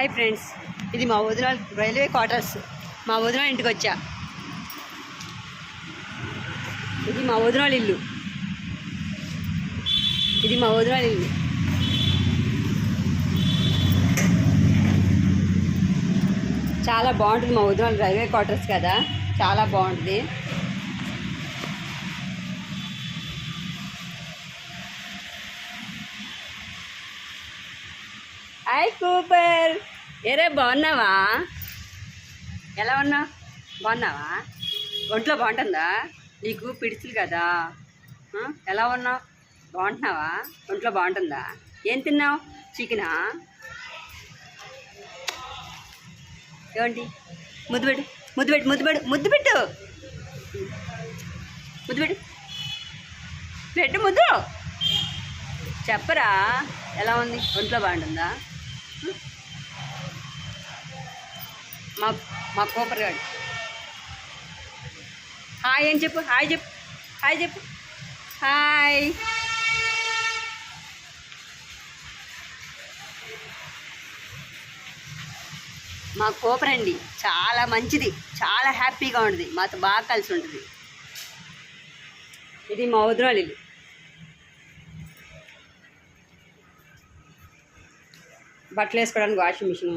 Hi friends, ఇది మా వదిన రైల్వే క్వార్టర్స్. మా వదిన ఇంటికి వచ్చా. ఇది మా వదిన ఇల్లు. ఇది మా వదిన ఇల్లు. చాలా బాగుంటుంది. మా వదిన రైల్వే క్వార్టర్స్ కదా, చాలా బాగుంటుంది. హాయ్ కూపర్, ఏరే బాగున్నావా? ఎలా ఉన్నావు? బాగున్నావా? ఒంట్లో బాగుంటుందా? నీకు పిడుచులు కదా. ఎలా ఉన్నావు? బాగుంటున్నావా? ఒంట్లో బాగుంటుందా? ఏం తిన్నావు? చికెనా? ఏమండి? ముద్దు పెట్టు, ముద్దు పెట్టు, ముద్దు పెట్టు, ముద్దు పెట్టు, ముద్దు పెట్టు, పెట్టు ముద్దు. చెప్పరా ఎలా ఉంది? ఒంట్లో బాగుంటుందా? మా మా కూపర్ గాడు హాయ్ అని చెప్పు. హాయ్ చెప్పు, హాయ్ చెప్పు, హాయ్. మా కూపర్ అండి చాలా మంచిది, చాలా హ్యాపీగా ఉంటుంది, మాతో బాగా కలిసి ఉంటుంది. ఇది మా వదిన ఇల్లు. బట్టలు వేసుకోవడానికి వాషింగ్ మిషన్,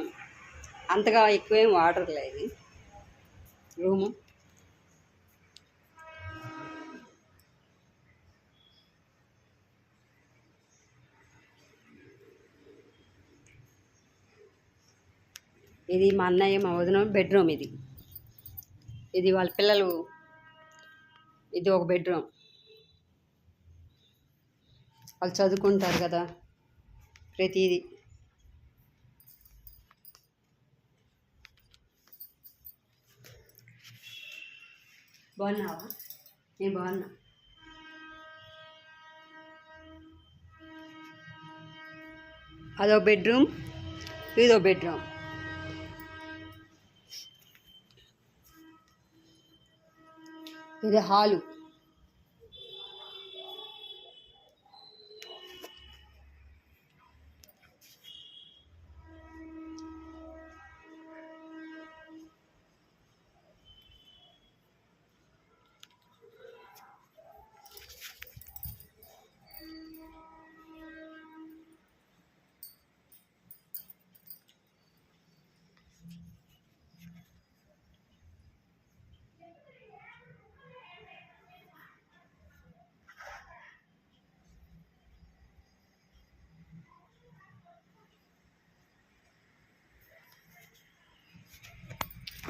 అంతగా ఎక్కువేం వాటర్ లేదు. రూము ఇది మా అన్నయ్య మా వదిన బెడ్రూమ్. ఇది వాళ్ళ పిల్లలు. ఇది ఒక బెడ్రూమ్, వాళ్ళు చదువుకుంటారు కదా ప్రతిదీ. బాగున్నావా? నేను బాగున్నా. అదో బెడ్రూమ్, ఇదో బెడ్రూమ్. ఇది హాలు.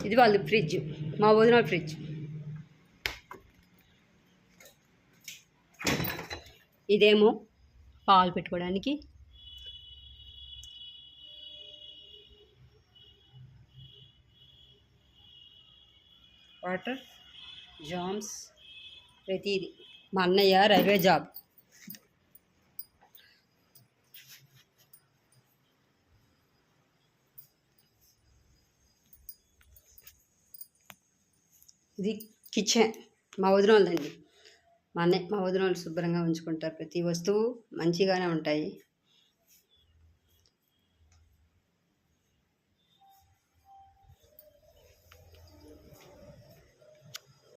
ఇది వాళ్ళు ఫ్రిడ్జ్, మా వదిన ఫ్రిడ్జ్. ఇదేమో పాలు పెట్టుకోవడానికి. వాటర్, జామ్స్, ప్రతిదీ. మా అన్నయ్య రైల్వే జాబ్. ఇది కిచెన్, మా వదిన వాళ్ళండి. మా వదిన వాళ్ళు శుభ్రంగా ఉంచుకుంటారు, ప్రతి వస్తువు మంచిగానే ఉంటాయి.